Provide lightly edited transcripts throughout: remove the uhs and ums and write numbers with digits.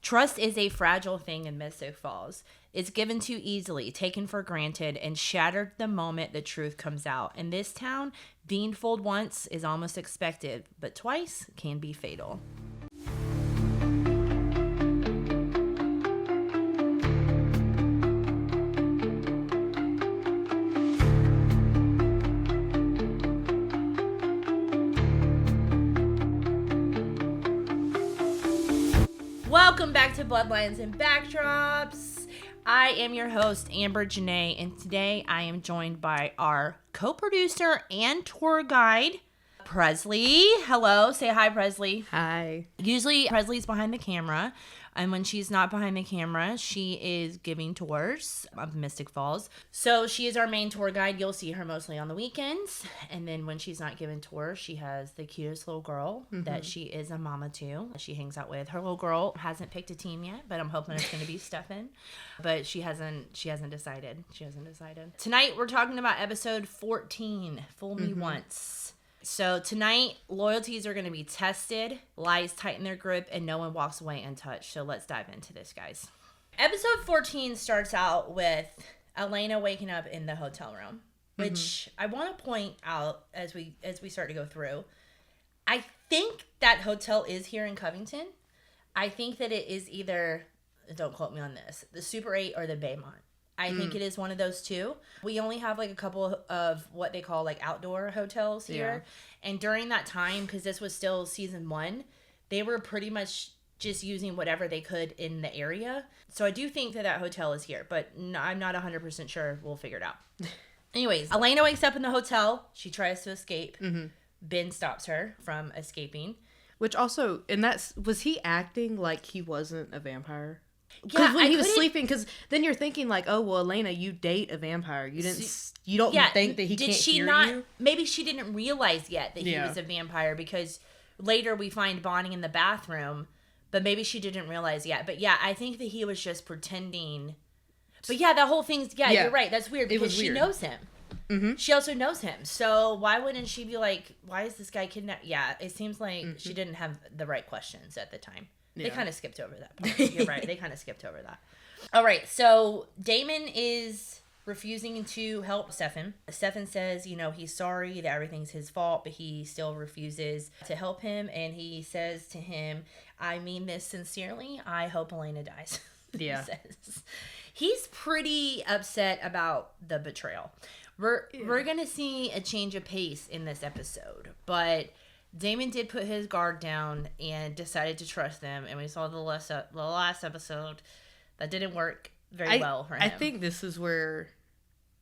Trust is a fragile thing in Mystic Falls. It's given too easily, taken for granted, and shattered the moment the truth comes out. In this town, being fooled once is almost expected, but twice can be fatal. Welcome back to Bloodlines and Backdrops. I am your host, Amber Janae, and today I am joined by our co-producer and tour guide, Presley. Hello. Say hi, Presley. Hi. Usually, Presley's behind the camera, and when she's not behind the camera, she is giving tours of Mystic Falls. So she is our main tour guide. You'll see her mostly on the weekends, and then when she's not giving tours, she has the cutest little girl that she is a mama to. She hangs out with. Her little girl hasn't picked a team yet, but I'm hoping it's going to be Stefan. But she hasn't decided. Tonight we're talking about episode 14, Fool Me Once. So tonight, loyalties are going to be tested, lies tighten their grip, and no one walks away untouched. So let's dive into this, guys. Episode 14 starts out with Elena waking up in the hotel room, which I want to point out as we start to go through. I think that hotel is here in Covington. I think that it is either, don't quote me on this, the Super 8 or the Baymont. I think it is one of those two. We only have like a couple of what they call like outdoor hotels here. Yeah. And during that time, because this was still season 1, they were pretty much just using whatever they could in the area. So I do think that hotel is here, but I'm not 100% sure. We'll figure it out. Anyways, Elena wakes up in the hotel. She tries to escape. Ben stops her from escaping. Which also, was he acting like he wasn't a vampire? Yeah, because when he was sleeping, because then you're thinking like, oh well, Elena, you date a vampire. You don't think that he can't hear you. Maybe she didn't realize yet that he was a vampire because later we find Bonnie in the bathroom, but maybe she didn't realize yet. But yeah, I think that he was just pretending. But yeah, that whole thing's you're right. That's weird because she knows him. She also knows him. So why wouldn't she be like, why is this guy kidnapped? Yeah, it seems like she didn't have the right questions at the time. They kind of skipped over that part. You're right. They kind of skipped over that. All right. So Damon is refusing to help Stefan. Stefan says, he's sorry that everything's his fault, but he still refuses to help him. And he says to him, I mean this sincerely. I hope Elena dies. Yeah. He says. He's pretty upset about the betrayal. We're going to see a change of pace in this episode, but Damon did put his guard down and decided to trust them, and we saw the last episode that didn't work very well for him. I think this is where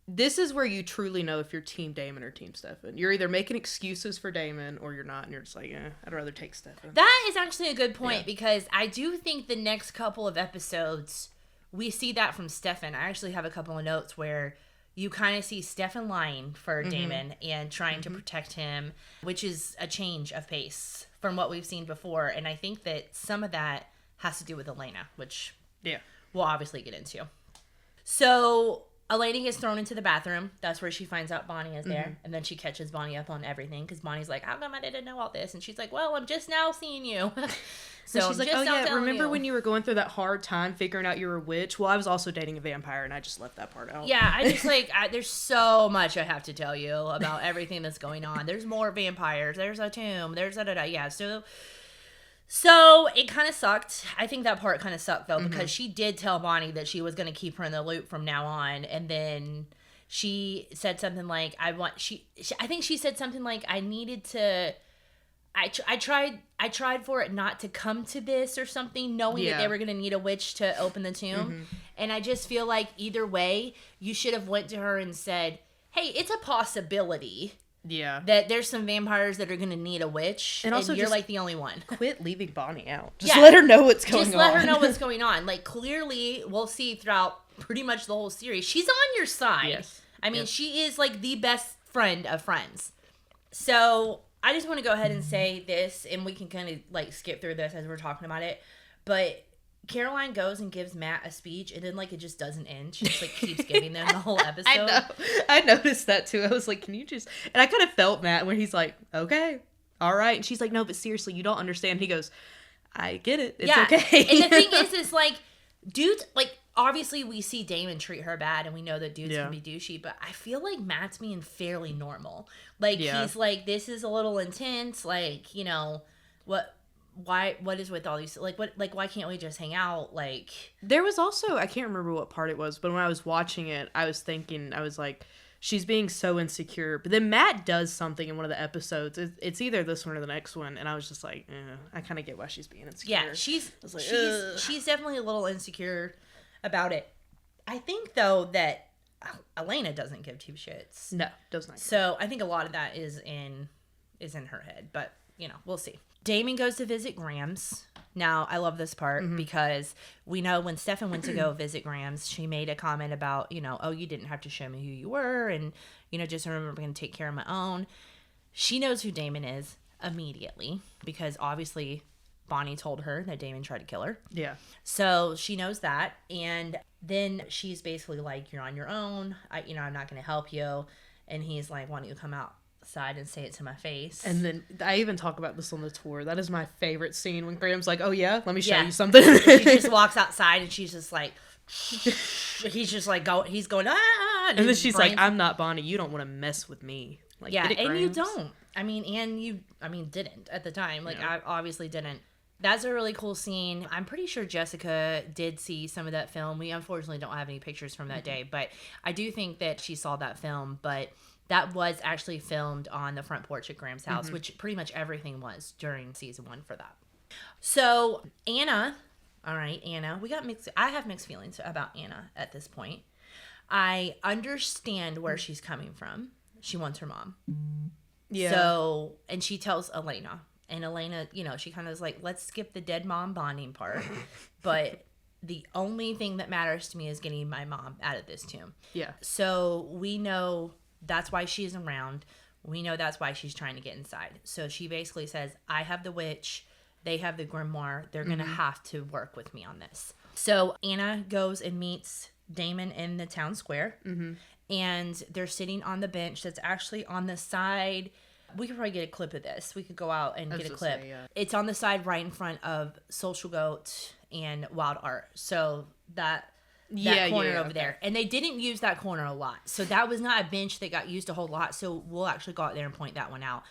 you truly know if you're Team Damon or Team Stefan. You're either making excuses for Damon or you're not, and you're just like, I'd rather take Stefan. That is actually a good point because I do think the next couple of episodes we see that from Stefan. I actually have a couple of notes where you kind of see Stefan lying for Damon and trying to protect him, which is a change of pace from what we've seen before. And I think that some of that has to do with Elena, which we'll obviously get into. So Elena gets thrown into the bathroom. That's where she finds out Bonnie is there. And then she catches Bonnie up on everything because Bonnie's like, how come I didn't know all this? And she's like, well, I'm just now seeing you. So she's like, oh yeah, remember when you were going through that hard time figuring out you were a witch? Well, I was also dating a vampire and I just left that part out. Yeah, I just there's so much I have to tell you about everything that's going on. There's more vampires. There's a tomb. There's da-da-da. Yeah, so it kind of sucked. I think that part kind of sucked though because she did tell Bonnie that she was going to keep her in the loop from now on, and then she said something like, I think she said something like, I needed to. I tried for it not to come to this or something, knowing that they were going to need a witch to open the tomb. And I just feel like either way, you should have went to her and said, hey, it's a possibility that there's some vampires that are going to need a witch, and also you're like the only one. Quit leaving Bonnie out. Just let her know what's going on. Just let her know what's going on. Like, clearly, we'll see throughout pretty much the whole series, she's on your side. Yes. I mean, she is like the best friend of friends. So I just want to go ahead and say this, and we can kind of like skip through this as we're talking about it. But Caroline goes and gives Matt a speech, and then like it just doesn't end. She just like keeps giving them the whole episode. I know. I noticed that too. I was like, can you just? And I kind of felt Matt when he's like, okay, all right. And she's like, no, but seriously, you don't understand. He goes, I get it. It's yeah. okay. And the thing is like, dudes, like, obviously we see Damon treat her bad and we know that dudes can be douchey, but I feel like Matt's being fairly normal. Like, he's like, this is a little intense. Like, you know, what is with all these, like, why can't we just hang out? Like, there was also, I can't remember what part it was, but when I was watching it, I was thinking, I was like, she's being so insecure. But then Matt does something in one of the episodes. It's either this one or the next one. And I was just like, I kind of get why she's being insecure. Yeah, she's definitely a little insecure about it. I think, though, that Elena doesn't give two shits. No, does not. So I think a lot of that is in her head. But, you know, we'll see. Damon goes to visit Grams. Now, I love this part because we know when Stefan went to go visit Grams, she made a comment about, you know, oh, you didn't have to show me who you were. And, you know, just remember I'm going to take care of my own. She knows who Damon is immediately because obviously Bonnie told her that Damon tried to kill her. Yeah. So she knows that. And then she's basically like, you're on your own. I'm not going to help you. And he's like, why don't you come outside and say it to my face? And then I even talk about this on the tour. That is my favorite scene when Graham's like, oh yeah, let me show you something. She just walks outside and she's just like, he's just like, he's going, ah. And then she's like, I'm not Bonnie. You don't want to mess with me. Like, yeah, and you don't. Didn't at the time. Like, I obviously didn't. That's a really cool scene. I'm pretty sure Jessica did see some of that film. We unfortunately don't have any pictures from that day, but I do think that she saw that film. But that was actually filmed on the front porch at Graham's house, which pretty much everything was during season 1 for that. So Anna, all right, Anna, I have mixed feelings about Anna at this point. I understand where she's coming from. She wants her mom. Yeah. So, and she tells Elena. And Elena, you know, she kind of is like, let's skip the dead mom bonding part. But the only thing that matters to me is getting my mom out of this tomb. Yeah. So we know that's why she's around. We know that's why she's trying to get inside. So she basically says, I have the witch. They have the grimoire. They're going to have to work with me on this. So Anna goes and meets Damon in the town square. And they're sitting on the bench that's actually on the side. We could probably get a clip of this. We could go out and get a clip. It's on the side right in front of Social Goat and Wild Art. So that corner over there. And they didn't use that corner a lot. So that was not a bench that got used a whole lot. So we'll actually go out there and point that one out.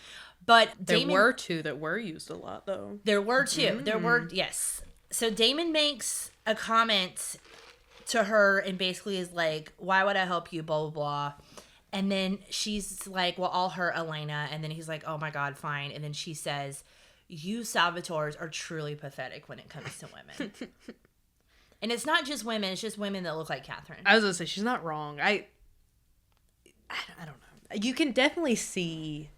But there were two that were used a lot, though. There were two. There were, yes. So Damon makes a comment to her and basically is like, why would I help you, blah, blah, blah. And then she's like, well, I'll hurt Elena. And then he's like, oh my God, fine. And then she says, you Salvatores are truly pathetic when it comes to women. And it's not just women, it's just women that look like Catherine. I was going to say, she's not wrong. I don't know. You can definitely see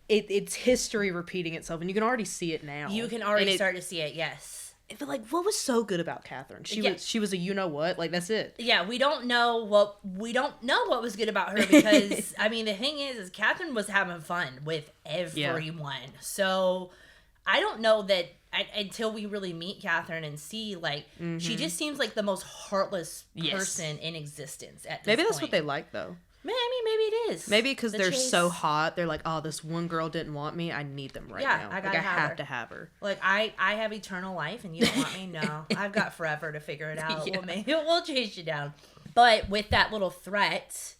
it's history repeating itself, and you can already see it now. You can already start to see it, yes. But like, what was so good about Catherine? She was a you know what, like that's it. Yeah, we don't know what was good about her because I mean the thing is Catherine was having fun with everyone. Yeah. So I don't know that until we really meet Catherine and see like she just seems like the most heartless person in existence at this Maybe that's point. what they like though. Maybe it is. Maybe because they're so hot, they're like, oh, this one girl didn't want me. I need them right now. I have to have her. Like, I have eternal life and you don't want me? No. I've got forever to figure it out. Yeah. We'll chase you down. But with that little threat,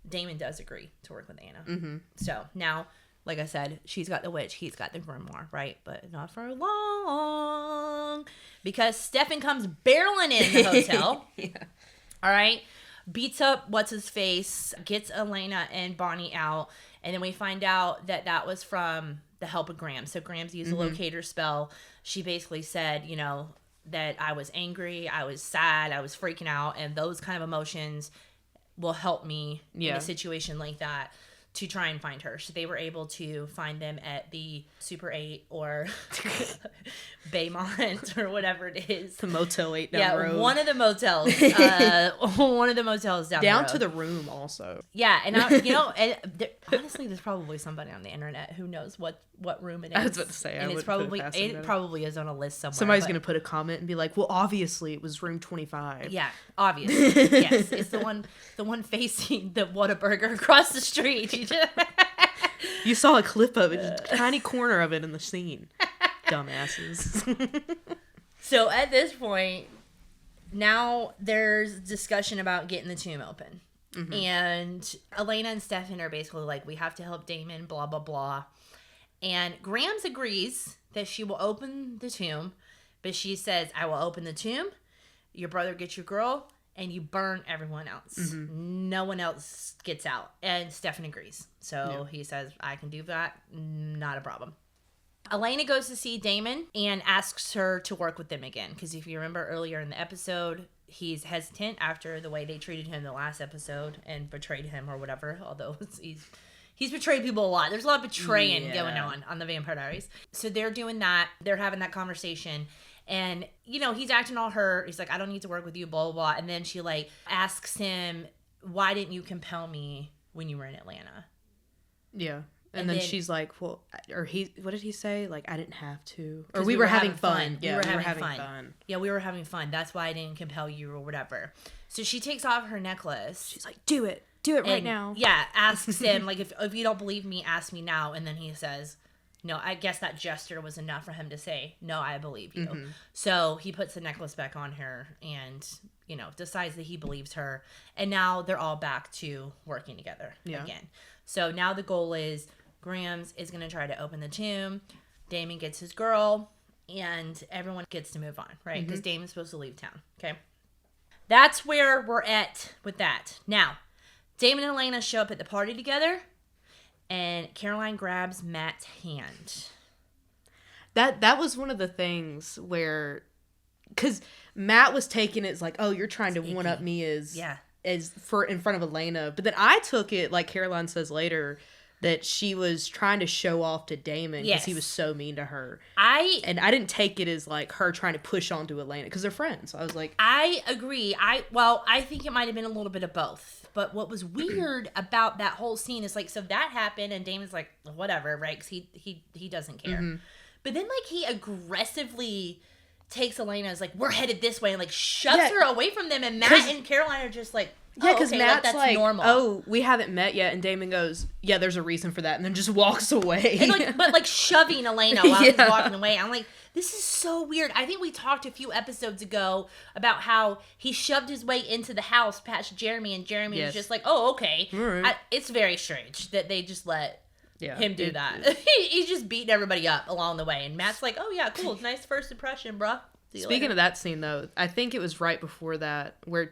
Damon does agree to work with Anna. So now, like I said, she's got the witch. He's got the grimoire, right? But not for long. Because Stefan comes barreling in the hotel. All right? Beats up what's-his-face, gets Elena and Bonnie out, and then we find out that was from the help of Grams. So Grams used a locator spell. She basically said, you know, that I was angry, I was sad, I was freaking out, and those kind of emotions will help me in a situation like that to try and find her. So they were able to find them at the Super 8 or Baymont or whatever it is. The Motel 8 down the road. One of the motels. One of the motels down the road. Down to the room also. Yeah, and honestly, there's probably somebody on the internet who knows what room it is. I was about to say, and it probably is on a list somewhere. Somebody's going to put a comment and be like, well, obviously it was room 25. Yeah, obviously. Yes, it's the one facing the Whataburger across the street. You saw a clip of it, just a tiny corner of it in the scene. Dumbasses. So at this point, now there's discussion about getting the tomb open. Mm-hmm. And Elena and Stefan are basically like, we have to help Damon, blah, blah, blah. And Grams agrees that she will open the tomb, but she says, I will open the tomb, your brother gets your girl, and you burn everyone else. Mm-hmm. No one else gets out. And Stefan agrees. So he says, I can do that. Not a problem. Elena goes to see Damon and asks her to work with them again. Because if you remember earlier in the episode, he's hesitant after the way they treated him the last episode and betrayed him or whatever. Although he's betrayed people a lot. There's a lot of betraying going on the Vampire Diaries. So they're doing that. They're having that conversation. And, you know, he's acting all hurt. He's like, I don't need to work with you, blah, blah, blah. And then she, like, asks him, why didn't you compel me when you were in Atlanta? Yeah. And then she's like, well, what did he say? Like, I didn't have to. Or we were having fun. Yeah, we were having fun. Yeah, we were having fun. That's why I didn't compel you or whatever. So she takes off her necklace. She's like, do it. Do it right now. Yeah, asks him, like, if you don't believe me, ask me now. And then he says, no, I guess that gesture was enough for him to say, no, I believe you. Mm-hmm. So he puts the necklace back on her and, you know, decides that he believes her. And now they're all back to working together again. So now the goal is Grams is going to try to open the tomb. Damon gets his girl. And everyone gets to move on, right? Because Damon's supposed to leave town, okay? That's where we're at with that. Now, Damon and Elena show up at the party together. And Caroline grabs Matt's hand. That was one of the things where, because Matt was taking it as like, oh, you're trying to one up me as for in front of Elena. But then I took it, like Caroline says later, that she was trying to show off to Damon because he was so mean to her. I didn't take it as like her trying to push on to Elena because they're friends. So I was like, I agree. I think it might have been a little bit of both. But what was weird about that whole scene is like, so that happened and Damon's like, whatever, right? Because he doesn't care. Mm-hmm. But then like he aggressively takes Elena as like, we're headed this way and like shoves her away from them. And Matt and Caroline are just like, because Matt's that's normal. Oh, we haven't met yet. And Damon goes, yeah, there's a reason for that. And then just walks away. And but shoving Elena while he's walking away. I'm like, this is so weird. I think we talked a few episodes ago about how he shoved his way into the house past Jeremy. And Jeremy was just like, oh, okay. Right. It's very strange that they just let him do that. He's just beating everybody up along the way. And Matt's like, oh, yeah, cool. Nice first impression, bruh. Speaking of that scene, though, I think it was right before that where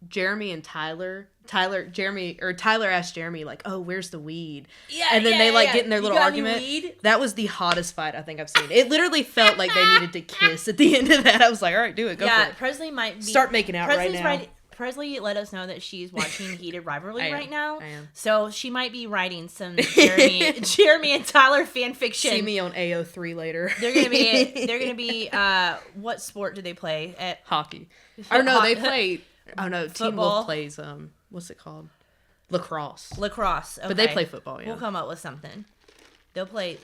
Jeremy and Tyler asked Jeremy, like, oh, where's the weed? Yeah, and then they, get in their little argument. That was the hottest fight I think I've seen. It literally felt like they needed to kiss at the end of that. I was like, all right, do it. Go for it. Yeah, Presley might be... Start making out right now. Presley let us know that she's watching Heated Rivalry right now. I am. So she might be writing some Jeremy and Tyler fan fiction. See me on AO3 later. They're gonna be what sport do they play at? Hockey. Or no, they play Teen Wolf plays what's it called? Lacrosse. Okay. But they play football, yeah. We'll come up with something. They'll play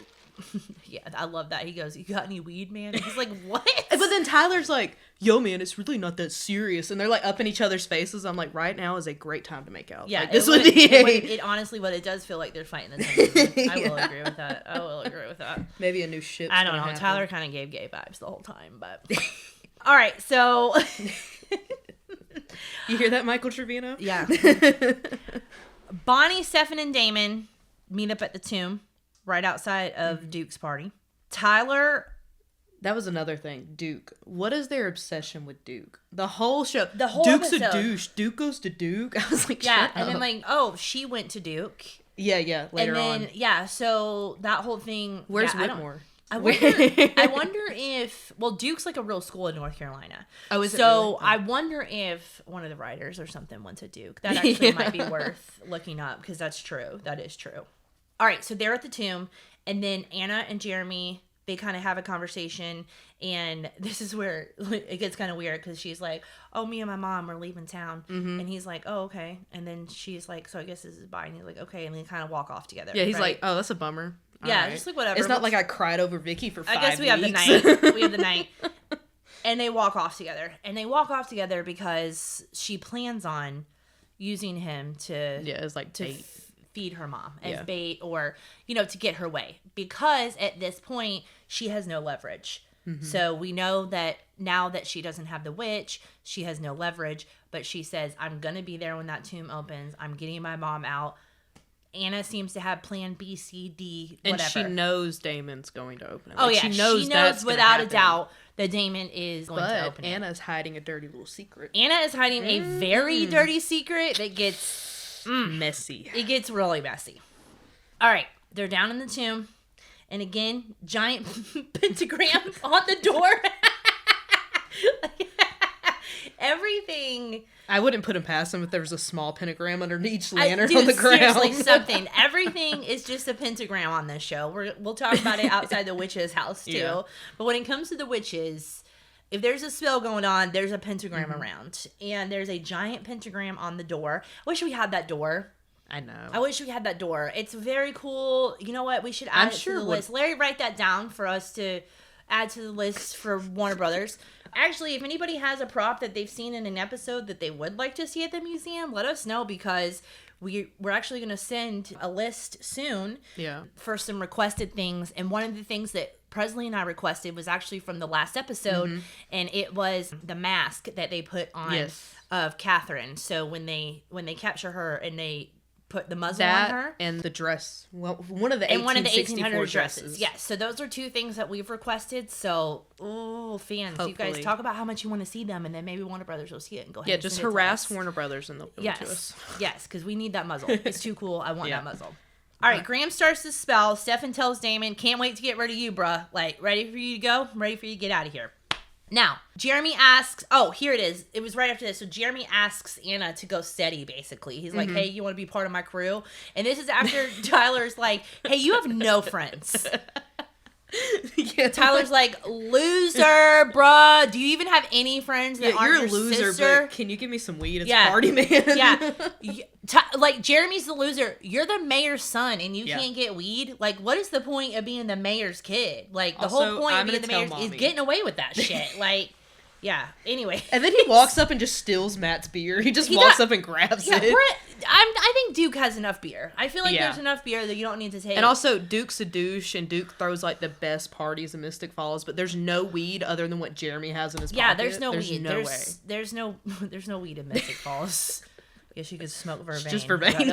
yeah, I love that. He goes, you got any weed, man? And he's like, what? But then Tyler's like, yo, man, it's really not that serious. And they're like up in each other's faces. I'm like, right now is a great time to make out. Yeah, like, it honestly, what it does feel like they're fighting the tension. I will agree with that. Maybe a new ship. I don't know. Happen. Tyler kind of gave gay vibes the whole time, but all right, so you hear that, Michael Trevino? Yeah. Bonnie, Stefan, and Damon meet up at the tomb. Right outside of Duke's party. Tyler... That was another thing. Duke. What is their obsession with Duke? The whole show. Duke's episode. A douche. Duke goes to Duke. I was like, yeah, and then like, oh, she went to Duke. Yeah, later on. And then, so that whole thing... Where's Whitmore? I wonder if... Well, Duke's like a real school in North Carolina. Oh, is it So really? Oh. I wonder if one of the writers or something went to Duke. That actually might be worth looking up because that's true. That is true. All right, so they're at the tomb, and then Anna and Jeremy, they kind of have a conversation, and this is where it gets kind of weird, because she's like, oh, me and my mom are leaving town, and he's like, oh, okay, and then she's like, so I guess this is bye, and he's like, okay, and they kind of walk off together. Yeah, he's like, oh, that's a bummer. Yeah, just like whatever. It's not like I cried over Vicky for 5 weeks. I guess we have the night. And they walk off together, because she plans on using him to... Yeah, it's like feed her mom as bait or, to get her way. Because at this point, she has no leverage. Mm-hmm. So we know that now that she doesn't have the witch, she has no leverage. But she says, I'm going to be there when that tomb opens. I'm getting my mom out. Anna seems to have plan B, C, D, whatever. And she knows Damon's going to open it. Oh, yeah. She knows without a doubt that Damon is going to open it. But Anna's hiding a dirty little secret. Anna is hiding a very dirty secret that gets... messy. It gets really messy. All right. They're down in the tomb. And again, giant pentagram on the door. Everything... I wouldn't put him past him if there was a small pentagram underneath each lantern on the ground. Seriously, something. Everything is just a pentagram on this show. We'll talk about it outside the witch's house, too. Yeah. But when it comes to the witches, if there's a spell going on, there's a pentagram around. And there's a giant pentagram on the door. I wish we had that door. I know. I wish we had that door. It's very cool. You know what? We should add it to the list. Larry, write that down for us to add to the list for Warner Brothers. Actually, if anybody has a prop that they've seen in an episode that they would like to see at the museum, let us know, because we're actually going to send a list soon for some requested things. And one of the things that Presley and I requested was actually from the last episode, and it was the mask that they put on of Catherine. So when they capture her and they put the muzzle on her. And the dress. Well, one of the 1864 dresses. Yes. So those are two things that we've requested. So, fans, hopefully. You guys talk about how much you want to see them, and then maybe Warner Brothers will see it and go ahead and just harass Warner Brothers and they'll give it to us. Yes, because we need that muzzle. It's too cool. I want that muzzle. All right, Graham starts the spell. Stefan tells Damon, can't wait to get rid of you, bruh. Like, ready for you to go? I'm ready for you to get out of here. Now, Jeremy asks, here it is. It was right after this. So Jeremy asks Anna to go steady, basically. He's like, hey, you want to be part of my crew? And this is after Tyler's like, hey, you have no friends. Tyler's like, loser, bruh. Do you even have any friends that aren't your loser, sister? But can you give me some weed? It's party, man. Like, Jeremy's the loser. You're the mayor's son, and you can't get weed? Like, what is the point of being the mayor's kid? Like, the whole point of being the mayor's is getting away with that shit. Like, anyway. And then he walks up and just steals Matt's beer. He walks up and grabs it. I think Duke has enough beer. I feel like there's enough beer that you don't need to take. And also, Duke's a douche, and Duke throws, like, the best parties in Mystic Falls, but there's no weed other than what Jeremy has in his pocket. Yeah, there's no weed. There's no weed in Mystic Falls. I guess you could smoke vervain. Just vervain. I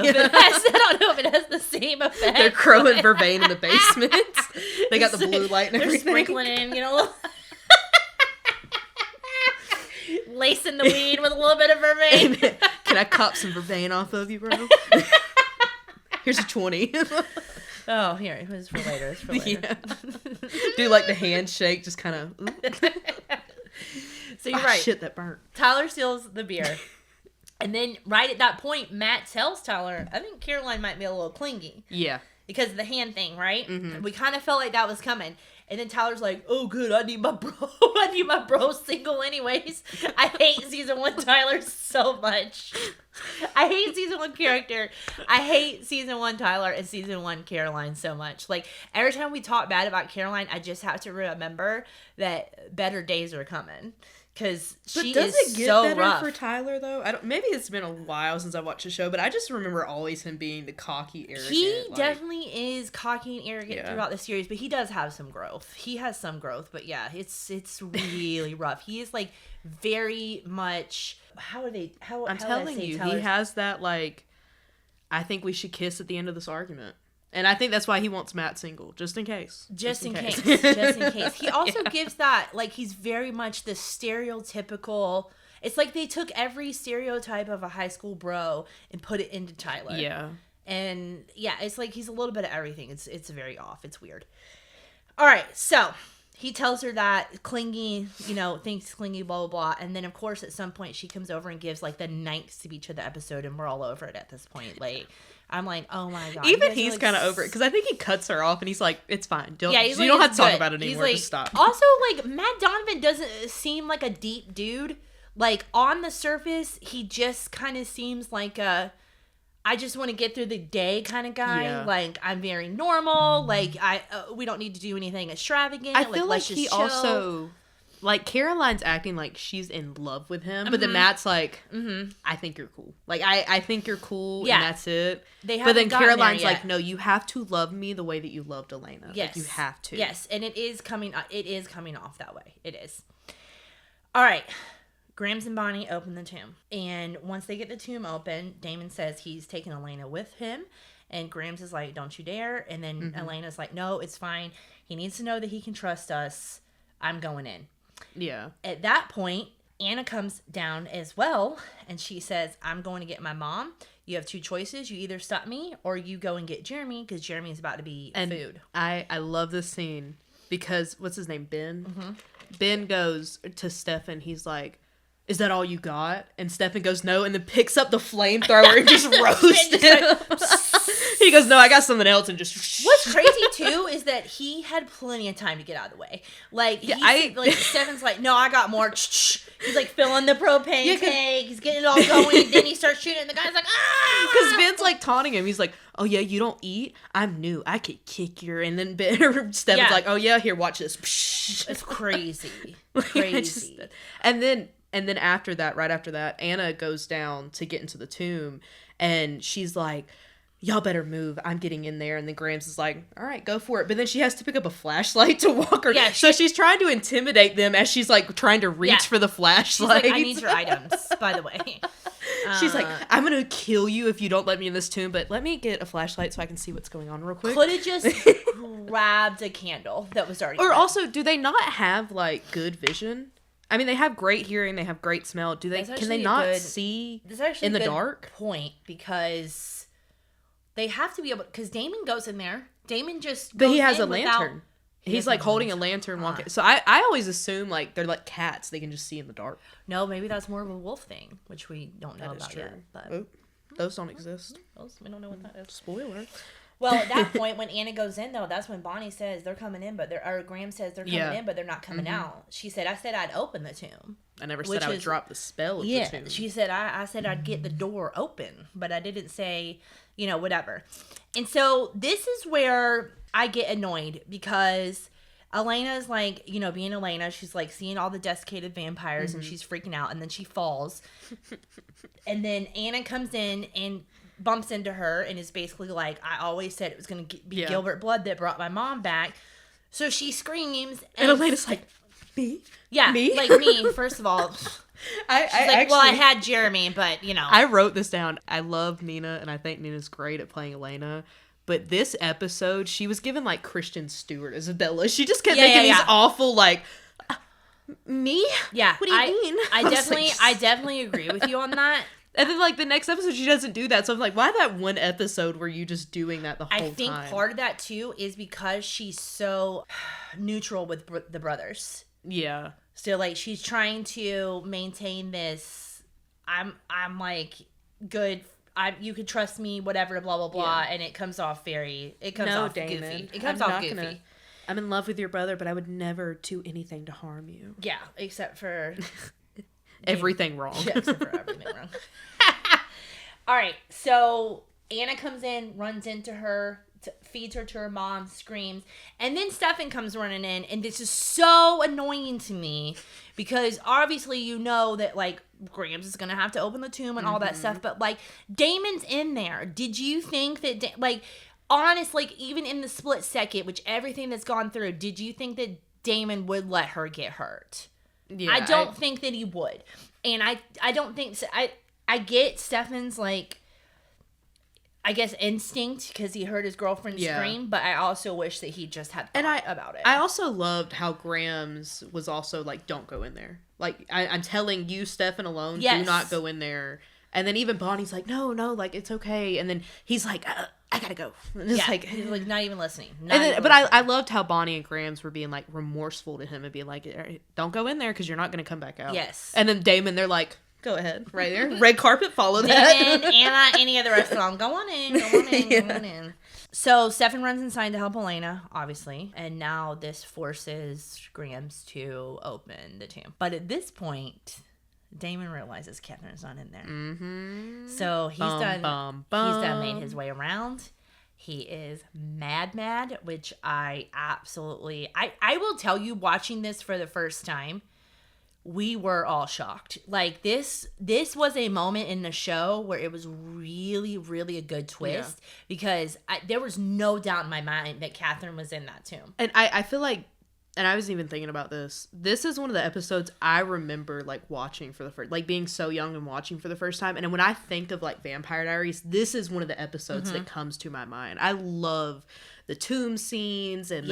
don't know if it has the same effect. They're crowing vervain in the basement. They got the blue light and everything. They're sprinkling in, lacing the weed with a little bit of vervain. Can I cop some vervain off of you, bro? Here's a 20. Oh, here. It was for later. It's for later. Yeah. Do like the handshake, just kind of. So you're right. Shit, that burnt. Tyler steals the beer. And then right at that point, Matt tells Tyler, I think Caroline might be a little clingy. Yeah. Because of the hand thing, right? Mm-hmm. We kind of felt like that was coming. And then Tyler's like, oh, good, I need my bro. I need my bro single anyways. I hate season 1 Tyler so much. I hate season 1 character. I hate season 1 Tyler and season 1 Caroline so much. Like, every time we talk bad about Caroline, I just have to remember that better days are coming. Because she is so rough. Does it get better for Tyler, though? Maybe it's been a while since I watched the show, but I just remember always him being the cocky, arrogant. He definitely is cocky and arrogant throughout the series, but he does have some growth. He has some growth, but yeah, it's really rough. He is, like, very much... I'm telling you, he has that, like, I think we should kiss at the end of this argument. And I think that's why he wants Matt single, just in case. Just in case. He also gives that, like, he's very much the stereotypical... It's like they took every stereotype of a high school bro and put it into Tyler. Yeah. And, yeah, it's like he's a little bit of everything. It's very off. It's weird. All right, so... He tells her that clingy, thinks clingy, blah, blah, blah. And then, of course, at some point, she comes over and gives, like, the ninth speech of the episode, and we're all over it at this point. Like, I'm like, oh, my God. Even he's kind of over it, because I think he cuts her off, and he's like, it's fine. You don't have to talk about it anymore. Just stop. Also, like, Matt Donovan doesn't seem like a deep dude. Like, on the surface, he just kind of seems like a... I just want to get through the day kind of guy. Yeah. Like, I'm very normal. Like, we don't need to do anything extravagant. I feel like he chill. Also like Caroline's acting like she's in love with him, but then Matt's like, I think you're cool. Like I think you're cool, and that's it. But then Caroline's like, no, you have to love me the way that you loved Elena. Yes, like, you have to. Yes, and it is coming off that way. It is. All right. Grams and Bonnie open the tomb, and once they get the tomb open, Damon says he's taking Elena with him, and Grams is like, don't you dare. And then Elena's like, no, it's fine. He needs to know that he can trust us. I'm going in. Yeah. At that point, Anna comes down as well, and she says, I'm going to get my mom. You have two choices. You either stop me or you go and get Jeremy, because Jeremy's about to be food. I love this scene because, what's his name? Ben? Ben goes to Stefan. He's like, is that all you got? And Stefan goes, no, and then picks up the flamethrower and just roasts him. He goes, no, I got something else, and just... What's crazy, too, is that he had plenty of time to get out of the way. Like, Stefan's like, no, I got more. He's, like, filling the propane tank. He's getting it all going. Then he starts shooting, and the guy's like, ah! Because Ben's, like, taunting him. He's like, oh, yeah, you don't eat? I'm new. I could kick your... And then Stefan's like, oh, yeah, here, watch this. It's crazy. Crazy. And then after that, right after that, Anna goes down to get into the tomb, and she's like, y'all better move. I'm getting in there. And then Grams is like, all right, go for it. But then she has to pick up a flashlight to walk her. Yeah, so she's trying to intimidate them as she's like trying to reach for the flashlight. She's like, I need your items, by the way. She's like, I'm going to kill you if you don't let me in this tomb, but let me get a flashlight so I can see what's going on real quick. Could have just grabbed a candle that was already Or also, do they not have like good vision? I mean, they have great hearing, they have great smell. Can they not see in the dark? Point, because they have to be able, because Damon goes in there. Damon just But he has a lantern. He's like holding a lantern walking. So I always assume like they're like cats, they can just see in the dark. No, maybe that's more of a wolf thing, which we don't know about yet. But those don't exist. We don't know what that is. Spoiler. Well, at that point, when Anna goes in, though, that's when Bonnie says they're coming in, or Graham says they're coming in, but they're not coming out. She said, I said I'd open the tomb. I never said I would drop the spell of the tomb. She said, I said I'd get the door open, but I didn't say, whatever. And so this is where I get annoyed, because Elena's like, being Elena, she's like seeing all the desiccated vampires and she's freaking out, and then she falls. And then Anna comes in and bumps into her and is basically like, I always said it was going to be Gilbert Blood that brought my mom back. So she screams. And Elena's like, me? Yeah, me? Like me, first of all. I had Jeremy, but, I wrote this down. I love Nina, and I think Nina's great at playing Elena. But this episode, she was given, like, Kristen Stewart as Bella. She just kept making these awful, like, me? Yeah. What do you mean? I definitely agree with you on that. And then, like, the next episode, she doesn't do that. So I'm like, why that one episode were you just doing that the whole time? I think part of that, too, is because she's so neutral with the brothers. Yeah. So, like, she's trying to maintain this, I'm like, good, you could trust me, whatever, blah, blah, blah. And it comes off goofy. It comes off goofy. I'm in love with your brother, but I would never do anything to harm you. Yeah, except for... everything wrong. Yeah, except for everything wrong. All right, so Anna comes in, runs into her, feeds her to her mom, screams, and then Stefan comes running in, and this is so annoying to me, because obviously that, like, Grams is gonna have to open the tomb and all that stuff, but, like, Damon's in there. Did you think that, honestly, like, even in the split second, which everything that's gone through, did you think that Damon would let her get hurt? Yeah, I don't think that he would. And I don't think so. I get Stefan's, like, I guess, instinct, because he heard his girlfriend scream, but I also wish that he just had thought about it. I also loved how Grams was also like, don't go in there. Like, I'm telling you, Stefan, alone, do not go in there. And then even Bonnie's like, no, like, it's okay. And then he's like, I gotta go. He's like not even listening. I loved how Bonnie and Grams were being like remorseful to him and being like, don't go in there because you're not gonna come back out. Yes. And then Damon, they're like, go ahead, right there, red carpet, follow that. Damon, Anna, any of the rest of them, go on in. So Stefan runs inside to help Elena, obviously, and now this forces Grams to open the tomb. But at this point, Damon realizes Catherine's not in there. Mm-hmm. So he's done made his way around. He is mad, which I absolutely... I will tell you, watching this for the first time, we were all shocked. Like, this was a moment in the show where it was really, really a good twist, because there was no doubt in my mind that Catherine was in that tomb. And I feel like, and I was even thinking about this, this is one of the episodes I remember, like, watching for the first, like, being so young and watching for the first time. And when I think of, like, Vampire Diaries, this is one of the episodes that comes to my mind. I love the tomb scenes and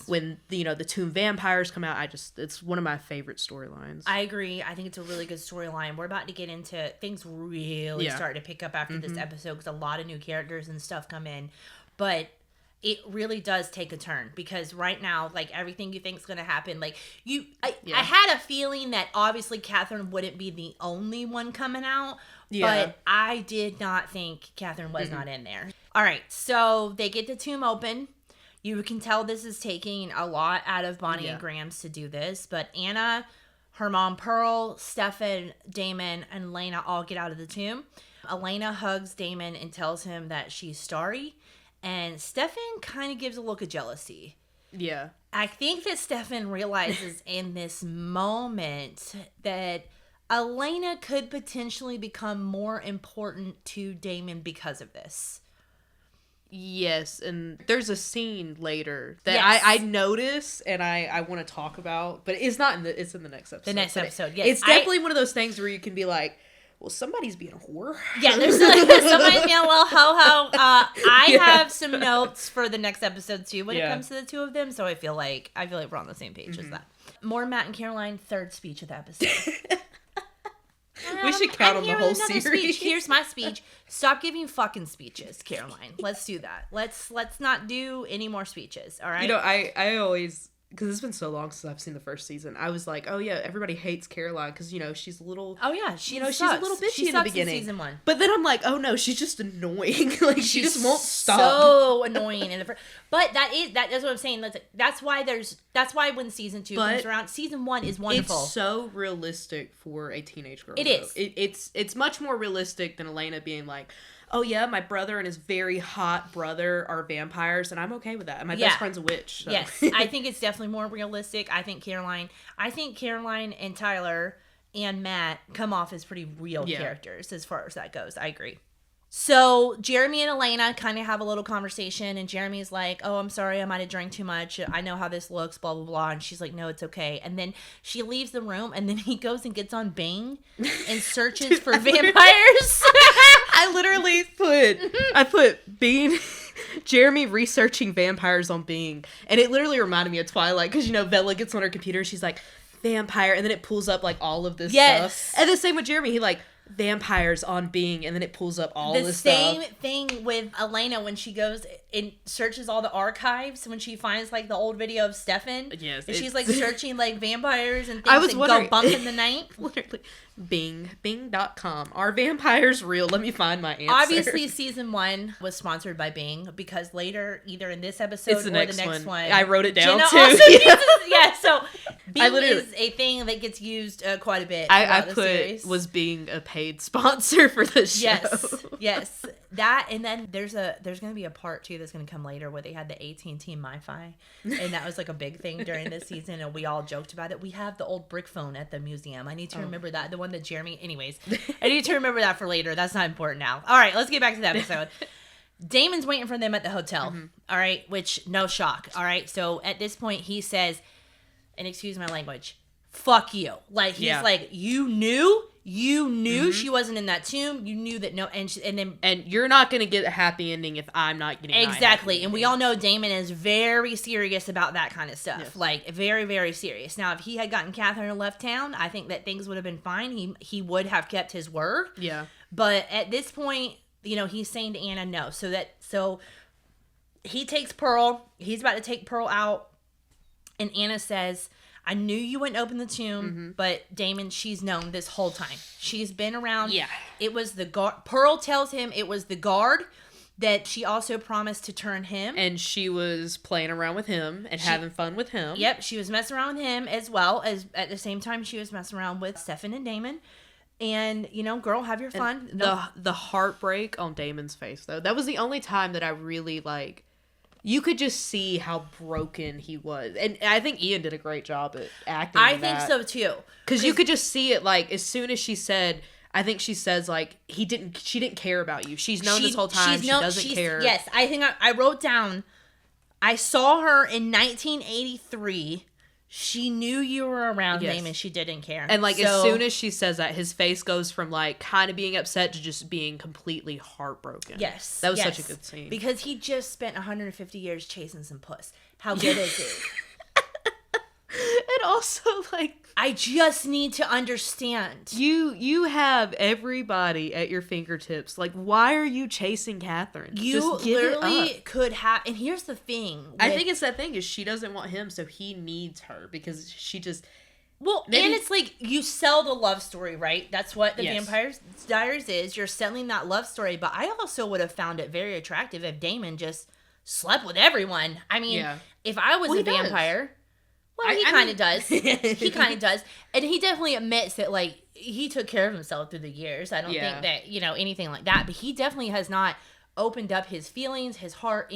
when the tomb vampires come out. It's one of my favorite storylines. I agree. I think it's a really good storyline. We're about to get into things really starting to pick up after this episode, because a lot of new characters and stuff come in, but it really does take a turn, because right now, like, everything you think is going to happen, like, I had a feeling that obviously Catherine wouldn't be the only one coming out, but I did not think Catherine was not in there. All right, so they get the tomb open. You can tell this is taking a lot out of Bonnie and Grams to do this, but Anna, her mom Pearl, Stefan, Damon, and Elena all get out of the tomb. Elena hugs Damon and tells him that she's sorry, and Stefan kind of gives a look of jealousy. Yeah. I think that Stefan realizes in this moment that Elena could potentially become more important to Damon because of this. Yes, and there's a scene later that I notice and I want to talk about, but it's not it's in the next episode. The next episode, yes. It's definitely one of those things where you can be like, well, somebody's being a whore. Yeah, there's somebody being a little ho-ho. I have some notes for the next episode too when it comes to the two of them, so I feel like we're on the same page as that. More Matt and Caroline, third speech of the episode. We should count on the whole series. Speech. Here's my speech. Stop giving fucking speeches, Caroline. Let's do that. Let's not do any more speeches, all right? You know, I always, because it's been so long since I've seen the first season, I was like, oh yeah, everybody hates Caroline because, she's a little... Oh yeah, she's a little bitchy in the beginning. In season 1. But then I'm like, oh no, she's just annoying. Like, she just won't stop. So annoying in the first... But that's what I'm saying. That's why when season 2 comes around, season 1 is wonderful. It's so realistic for a teenage girl. It is. It's much more realistic than Elena being like, oh yeah, my brother and his very hot brother are vampires, and I'm okay with that. And my best friend's a witch. So. Yes, I think it's definitely more realistic. I think Caroline and Tyler and Matt come off as pretty real characters as far as that goes. I agree. So Jeremy and Elena kind of have a little conversation, and Jeremy's like, oh, I'm sorry, I might have drank too much. I know how this looks, blah, blah, blah. And she's like, no, it's okay. And then she leaves the room, and then he goes and gets on Bing and searches for vampires. I put Bing, Jeremy researching vampires on Bing. And it literally reminded me of Twilight, because, Bella gets on her computer, and she's like, vampire, and then it pulls up, like, all of this stuff. And the same with Jeremy. He, like, vampires on Bing, and then it pulls up all this stuff. The same thing with Elena when she goes and searches all the archives, when she finds like the old video of Stefan. Yes. And she's like searching like vampires and things that go bump in the night. Literally. Bing.com. Are vampires real? Let me find my answer. Obviously, season 1 was sponsored by Bing, because later, either in this episode or the next one, I wrote it down Jenna too. Also uses, so Bing is a thing that gets used quite a bit. I put series. Was Bing a paid sponsor for this show? Yes. That, and then there's going to be a part 2 that's going to come later where they had the AT&T MiFi, and that was like a big thing during this season, and we all joked about it. We have the old brick phone at the museum. I need to remember that. The one that Jeremy... Anyways, I need to remember that for later. That's not important now. All right, let's get back to the episode. Damon's waiting for them at the hotel. All right, which, no shock. All right, so at this point, he says, and excuse my language, fuck you. Like, he's like, you knew she wasn't in that tomb. You knew that and you're not gonna get a happy ending if I'm not getting exactly. And we all know Damon is very serious about that kind of stuff. Like, very, very serious. Now, if he had gotten Catherine and left town, I think that things would have been fine. He would have kept his word. Yeah. But at this point, he's saying to Anna no. So he takes Pearl. He's about to take Pearl out, and Anna says, I knew you wouldn't open the tomb, but Damon, she's known this whole time. She's been around. Yeah. It was the guard. Pearl tells him it was the guard that she also promised to turn him. And she was playing around with him and having fun with him. Yep, she was messing around with him as well as at the same time she was messing around with Stefan and Damon. And, girl, have your fun. The heartbreak on Damon's face, though. That was the only time that I really, you could just see how broken he was. And I think Ian did a great job at acting. I think so too. Because you could just see it, like, as soon as she said, I think she says, like, she didn't care about you. She's known this whole time. She doesn't care. Yes, I think I wrote down, I saw her in 1983. She knew you were around him and she didn't care. And, like, as soon as she says that, his face goes from, like, kind of being upset to just being completely heartbroken. Yes. That was such a good scene. Because he just spent 150 years chasing some puss. How good is it? And also, like, I just need to understand. You have everybody at your fingertips. Like, why are you chasing Catherine? You just give literally it up. could have. And here's the thing. I think it's that thing is she doesn't want him, so he needs her because she just. Well, and it's like you sell the love story, right? That's what the Yes. Vampire Diaries is. You're selling that love story. But I also would have found it very attractive if Damon just slept with everyone. I mean, if I was a vampire. Well, he kind of does. He kind of does. And he definitely admits that, like, he took care of himself through the years. I don't think that, anything like that. But he definitely has not opened up his feelings, his heart,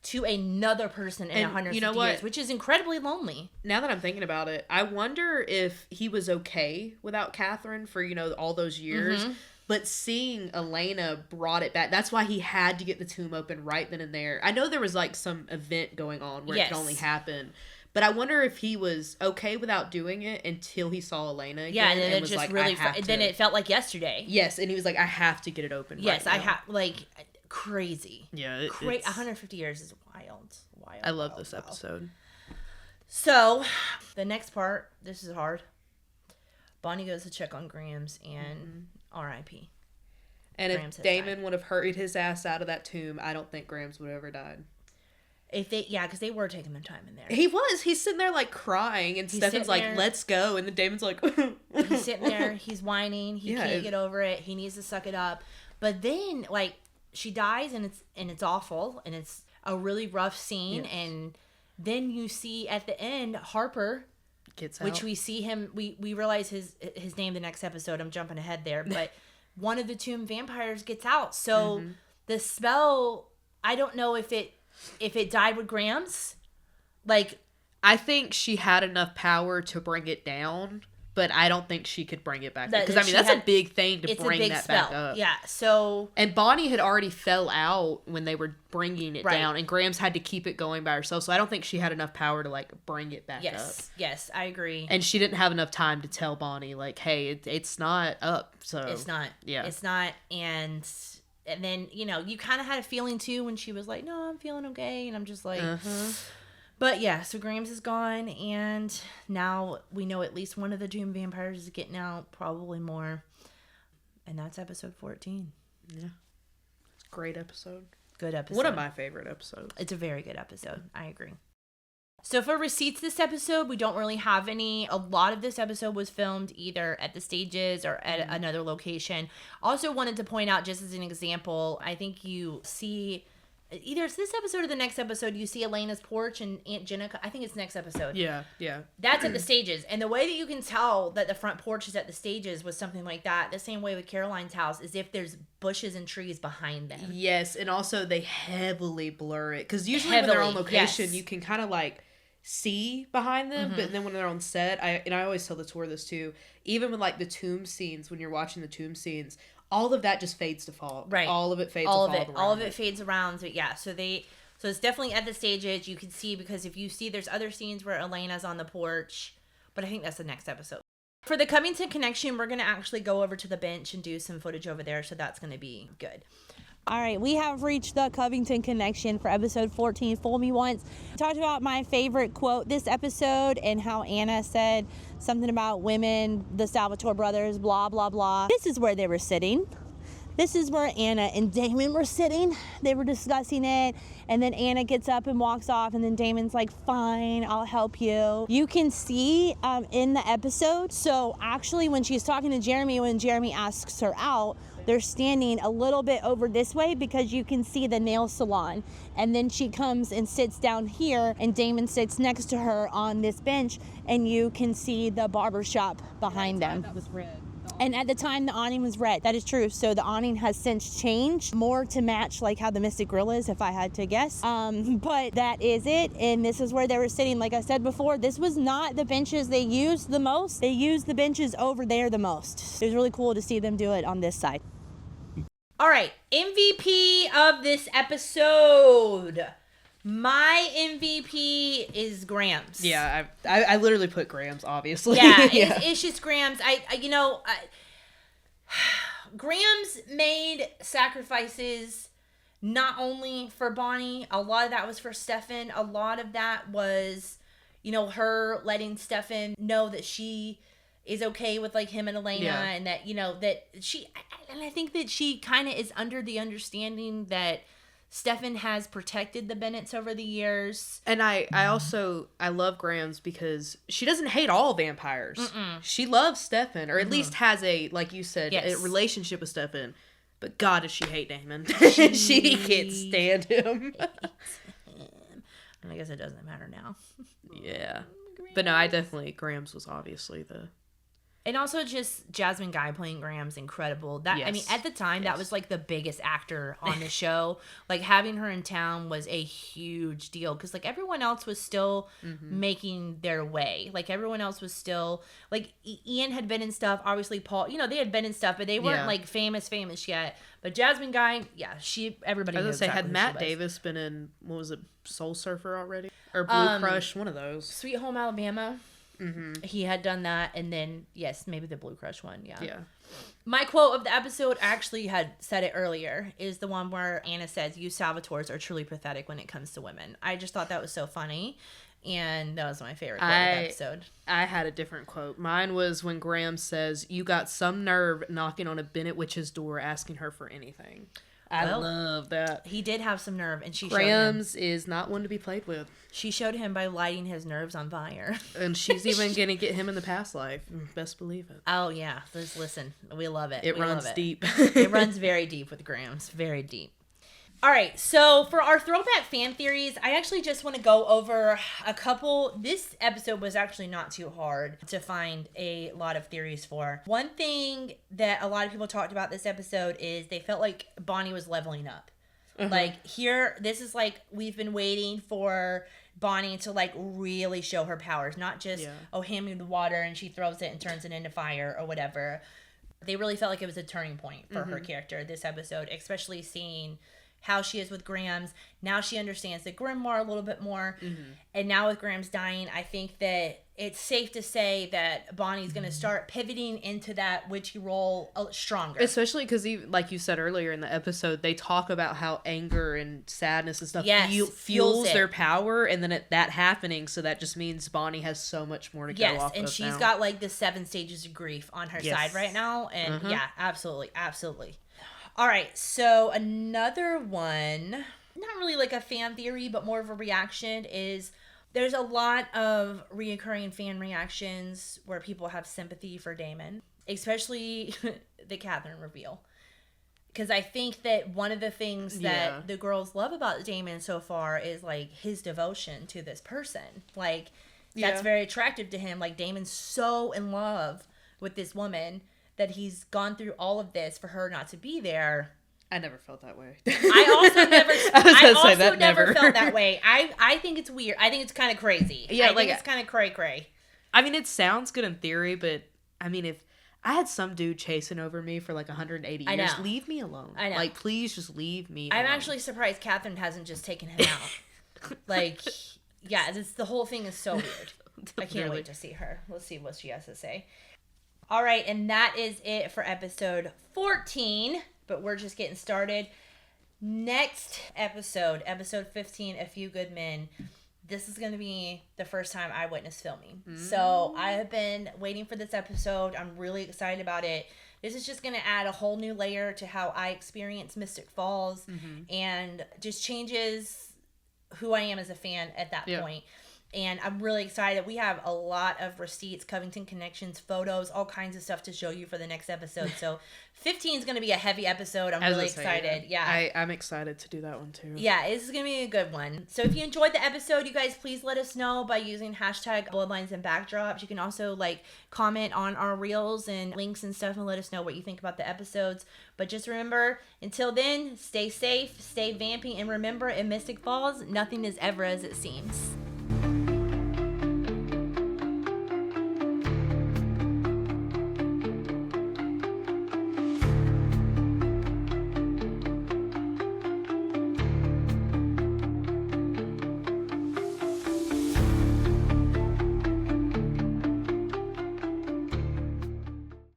to another person in 150 years, which is incredibly lonely. Now that I'm thinking about it, I wonder if he was okay without Catherine for, all those years. Mm-hmm. But seeing Elena brought it back. That's why he had to get the tomb open right then and there. I know there was, like, some event going on where it could only happen. But I wonder if he was okay without doing it until he saw Elena again. Yeah, and then it was just like, really... then it felt like yesterday. Yes, and he was like, I have to get it open Yes, right now. I have... Like, crazy. Yeah, it's... 150 years is wild. I love this episode. So, the next part, this is hard. Bonnie goes to check on Grams and R.I.P. And Grams if Damon would have hurried his ass out of that tomb, I don't think Grams would have ever died. If they, because they were taking their time in there. He was. He's sitting there, like, crying, and Stefan's like, let's go, and then Damon's like... He's sitting there, he's whining, he can't get over it, he needs to suck it up. But then, like, she dies, and it's awful, and it's a really rough scene, and then you see at the end, Harper... gets out. Which we see him, we realize his name the next episode, I'm jumping ahead there, but one of the tomb vampires gets out. So the spell, I don't know if it died with Grams. Like, I think she had enough power to bring it down, but I don't think she could bring it back up. Because, I mean, that's a big thing to bring that back up. Yeah, so... And Bonnie had already fell out when they were bringing it down, and Grams had to keep it going by herself, so I don't think she had enough power to, like, bring it back up. Yes, I agree. And she didn't have enough time to tell Bonnie, like, hey, it's not up, so... It's not. Yeah. It's not, and then, you kind of had a feeling, too, when she was like, no, I'm feeling okay, and I'm just like... But yeah, so Grams is gone, and now we know at least one of the tomb vampires is getting out, probably more. And that's episode 14. Yeah. It's a great episode. Good episode. One of my favorite episodes. It's a very good episode. I agree. So for receipts this episode, we don't really have any. A lot of this episode was filmed either at the stages or at another location. Also wanted to point out, just as an example, I think you see... Either it's this episode or the next episode, you see Elena's porch and Aunt Jenna. I think it's next episode. Yeah. That's at the stages. And the way that you can tell that the front porch is at the stages was something like that. The same way with Caroline's house is if there's bushes and trees behind them. Yes, and also they heavily blur it. Because usually when they're on location, you can kind of like see behind them. But then when they're on set, I always tell the tour this too, even with like the tomb scenes, when you're watching the tomb scenes, all of that just fades to fog. Right. All of it fades to fog. All of it fades around. So yeah, so it's definitely at the stages. You can see, because if you see, there's other scenes where Elena's on the porch, but I think that's the next episode. For the Covington connection, we're going to actually go over to the bench and do some footage over there, so that's going to be good. All right, we have reached the Covington connection for episode 14, Fool Me Once. I talked about my favorite quote this episode and how Anna said something about women, the Salvatore brothers, blah, blah, blah. This is where they were sitting. This is where Anna and Damon were sitting. They were discussing it, and then Anna gets up and walks off, and then Damon's like, fine, I'll help you. You can see in the episode, so actually when she's talking to Jeremy, when Jeremy asks her out, they're standing a little bit over this way because you can see the nail salon. And then she comes and sits down here, and Damon sits next to her on this bench, and you can see the barber shop behind them. That was red. The And at the time, the awning was red. That is true. So the awning has since changed more to match like how the Mystic Grill is, if I had to guess. But that is it. And this is where they were sitting. Like I said before, this was not the benches they used the most. They used the benches over there the most. It was really cool to see them do it on this side. All right, MVP of this episode. My MVP is Grams. Yeah, I literally put Grams, obviously. Yeah, it's just Grams. Grams made sacrifices not only for Bonnie. A lot of that was for Stefan. A lot of that was, her letting Stefan know that she is okay with like him and Elena, and that that she, and I think that she kind of is under the understanding that Stefan has protected the Bennetts over the years. And I love Grams because she doesn't hate all vampires. She loves Stefan, or at least has a, like you said, a relationship with Stefan. But God, does she hate Damon? She can't stand him. And I guess it doesn't matter now. Yeah. But no, Grams was obviously the... And also just Jasmine Guy playing Graham's incredible. I mean, at the time, that was like the biggest actor on the show. Like having her in town was a huge deal because like everyone else was still making their way. Like everyone else was still like Ian had been in stuff. Obviously, Paul, they had been in stuff, but they weren't like famous yet. But Jasmine Guy, everybody. I was gonna say, exactly had Matt Davis been in Soul Surfer already or Blue Crush, one of those? Sweet Home Alabama. He had done that, and then maybe the Blue Crush one. Yeah. My quote of the episode, I actually had said it earlier, is the one where Anna says, "You Salvatores are truly pathetic when it comes to women." I just thought that was so funny, and that was my favorite quote of the episode. I had a different quote. Mine was when Graham says, "You got some nerve knocking on a Bennett witch's door asking her for anything." I love that. He did have some nerve, and Grams is not one to be played with. She showed him by lighting his nerves on fire. And she's even going to get him in the past life. Best believe it. Oh, yeah. Listen, we love it. It runs deep. It runs very deep with Grams. Very deep. All right, so for our throwback fan theories, I actually just want to go over a couple. This episode was actually not too hard to find a lot of theories for. One thing that a lot of people talked about this episode is they felt like Bonnie was leveling up. Like here, this is like we've been waiting for Bonnie to like really show her powers, not just, hand me the water and she throws it and turns it into fire or whatever. They really felt like it was a turning point for her character this episode, especially seeing how she is with Grams. Now she understands the Grimoire a little bit more. And now with Grams dying, I think that it's safe to say that Bonnie's going to start pivoting into that witchy role stronger. Especially because, like you said earlier in the episode, they talk about how anger and sadness and stuff fuels their power. And then that happening, so that just means Bonnie has so much more to go off of. And she's got like the 7 stages of grief on her side right now. And absolutely. All right, so another one, not really like a fan theory, but more of a reaction, is there's a lot of reoccurring fan reactions where people have sympathy for Damon, especially the Catherine reveal. Because I think that one of the things that the girls love about Damon so far is like his devotion to this person. Like, that's very attractive to him. Like, Damon's so in love with this woman that he's gone through all of this for her not to be there. I never felt that way. I also never felt that way. I think it's weird. I think it's kind of crazy. I think it's kind of cray-cray. I mean, it sounds good in theory, but I mean, if I had some dude chasing over me for like 180 years, leave me alone. I know. Like, please just leave me alone. I'm actually surprised Catherine hasn't just taken him out. Like, the whole thing is so weird. I can't wait to see her. Let's see what she has to say. All right, and that is it for episode 14, but we're just getting started. Next episode, episode 15, A Few Good Men. This is going to be the first time I witnessed filming. So I have been waiting for this episode. I'm really excited about it. This is just going to add a whole new layer to how I experience Mystic Falls and just changes who I am as a fan at that point. And I'm really excited. We have a lot of receipts, Covington connections, photos, all kinds of stuff to show you for the next episode. So 15 is going to be a heavy episode. I'm really excited. Yeah. I'm excited to do that one too. Yeah, this is going to be a good one. So if you enjoyed the episode, you guys, please let us know by using hashtag Bloodlines and Backdrops. You can also comment on our reels and links and stuff and let us know what you think about the episodes. But just remember, until then, stay safe, stay vampy, and remember, in Mystic Falls, nothing is ever as it seems.